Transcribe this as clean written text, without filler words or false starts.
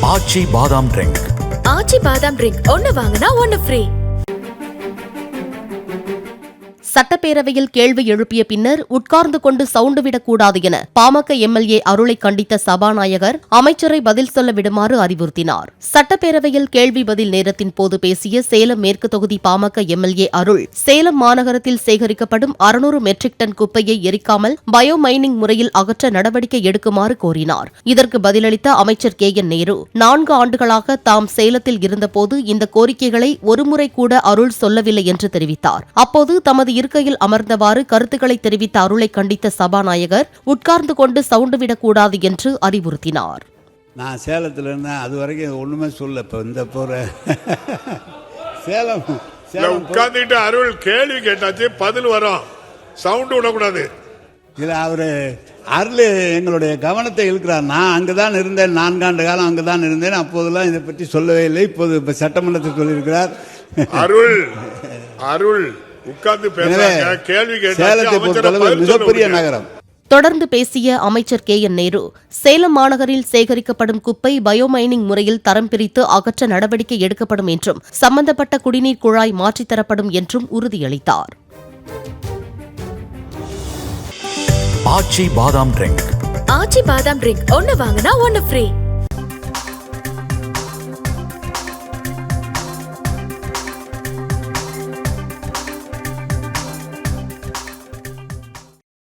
ஆச்சி பாதாம் ட்ரிங்க். ஆச்சி பாதாம் ட்ரிங்க் ஒன்னு வாங்கினா ஒன்னு ஃப்ரீ. சட்டப்பேரவையில் கேள்வி எழுப்பிய பின்னர் உட்கார்ந்து கொண்டு சவுண்டு விடக்கூடாது என பாமக எம்எல்ஏ அருளை கண்டித்த சபாநாயகர் அமைச்சரை பதில் சொல்ல விடுமாறு அறிவுறுத்தினார். சட்டப்பேரவையில் கேள்வி பதில் நேரத்தின் போது பேசிய சேலம் மேற்கு தொகுதி பாமக எம்எல்ஏ அருள், சேலம் மாநகரத்தில் சேகரிக்கப்படும் 600 மெட்ரிக் டன் குப்பையை எரிக்காமல் பயோ மைனிங் முறையில் அகற்ற நடவடிக்கை எடுக்குமாறு கோரினார். இதற்கு பதிலளித்த அமைச்சர் KN நேரு, 4 ஆண்டுகளாக தாம் சேலத்தில் இருந்தபோது இந்த கோரிக்கைகளை ஒருமுறை கூட அருள் சொல்லவில்லை என்று தெரிவித்தார். அப்போது தமது இருக்கையில் அமர்ந்தவாறு கருத்துக்களை தெரிவித்த அருளை கண்டித்த சபாநாயகர் உட்கார்ந்து கொண்டு சவுண்டு விடக்கூடாது என்று அறிவுறுத்தினார். நான் சேலத்தில் இருந்தேன், அது வரைக்கும் ஒண்ணுமே சொல்ல. இப்போ இந்த போற சேலம் உட்கார்ந்துட்டு அருள் கேள்வி கேட்டாச்சு, பதில் வரும், சவுண்டு விடக்கூடாது. இல்ல, அவரு அருள் எங்களுடைய கவனத்தை இழுக்கிறார். நான் அங்குதான் இருந்தேன், 4 ஆண்டு காலம் அங்குதான் இருந்தேன். அப்போதெல்லாம் இதை பற்றி சொல்லவே இல்லை. இப்ப சட்டமன்றத்தில் சொல்லியிருக்கிறார். அருள் உட்கார்ந்து பேசுறாங்க, கேள்வி சேலத்தை பொறுத்தளவு மிகப்பெரிய நகரம். தொடர்ந்து பேசிய அமைச்சர் KN நேரு, சேலம் மாநகரில் சேகரிக்கப்படும் குப்பை பயோமைனிங் முறையில் தரம் பிரித்து அகற்ற நடவடிக்கை எடுக்கப்படும் என்றும் சம்பந்தப்பட்ட குடிநீர் குழாய் மாற்றித்தரப்படும் என்றும் உறுதியளித்தார். ஆச்சி பாதாம் ட்ரிங்க். ஆச்சி பாதாம் ட்ரிங்க் ஒன்னு வாங்கினா ஒன்னு ஃப்ரீ.